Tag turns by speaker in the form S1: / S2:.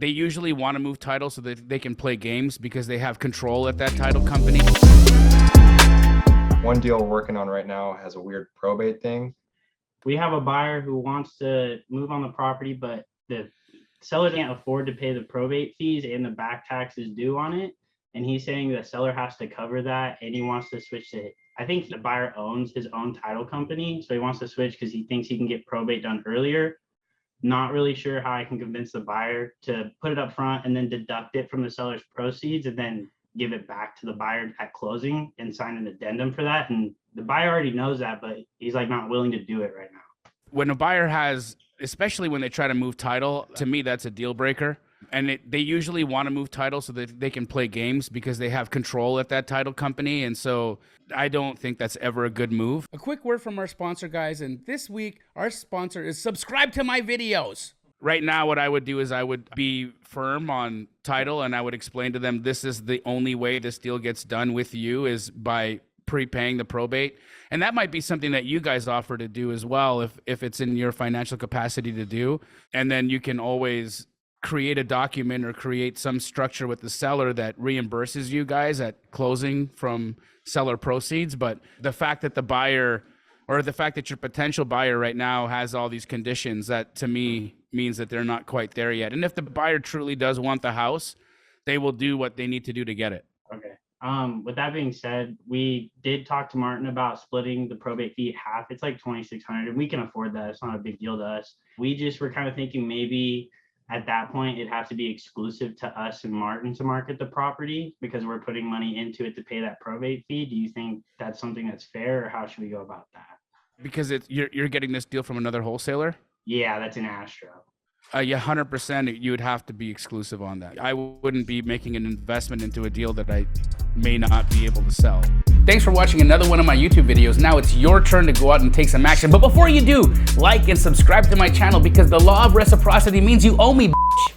S1: they usually want to move title so that they can play games because they have control at that title company.
S2: One deal we're working on right now has a weird probate thing.
S3: We have a buyer who wants to move on the property, but the seller can't afford to pay the probate fees and the back taxes due on it. And he's saying the seller has to cover that, and he wants to switch to, I think the buyer owns his own title company, so he wants to switch because he thinks he can get probate done earlier. Not really sure how I can convince the buyer to put it up front and then deduct it from the seller's proceeds and then give it back to the buyer at closing and sign an addendum for that. And the buyer already knows that, but he's like not willing to do it right now.
S1: When a buyer has, especially when they try to move title, to me, that's a deal breaker. And they usually want to move title so that they can play games because they have control at that title company. And so I don't think that's ever a good move. A quick word from our sponsor, guys. And this week, our sponsor is subscribe to my videos. Right now, what I would do is I would be firm on title and I would explain to them this is the only way this deal gets done with you is by prepaying the probate. And that might be something that you guys offer to do as well if it's in your financial capacity to do. And then you can always create a document or create some structure with the seller that reimburses you guys at closing from seller proceeds. But the fact that the buyer or the fact that your potential buyer right now has all these conditions, that to me means that they're not quite there yet. And if the buyer truly does want the house, they will do what they need to do to get it.
S3: Okay. With that being said, we did talk to Martin about splitting the probate fee half. It's like $2,600 and we can afford that. It's not a big deal to us. We just were kind of thinking maybe at that point, it'd have to be exclusive to us and Martin to market the property because we're putting money into it to pay that probate fee. Do you think that's something that's fair, or how should we go about that?
S1: Because you're getting this deal from another wholesaler?
S3: Yeah, that's an Astro.
S1: Yeah, 100%. You would have to be exclusive on that. I wouldn't be making an investment into a deal that I may not be able to sell. Thanks for watching another one of my YouTube videos. Now it's your turn to go out and take some action. But before you do, like and subscribe to my channel because the law of reciprocity means you owe me, bitch.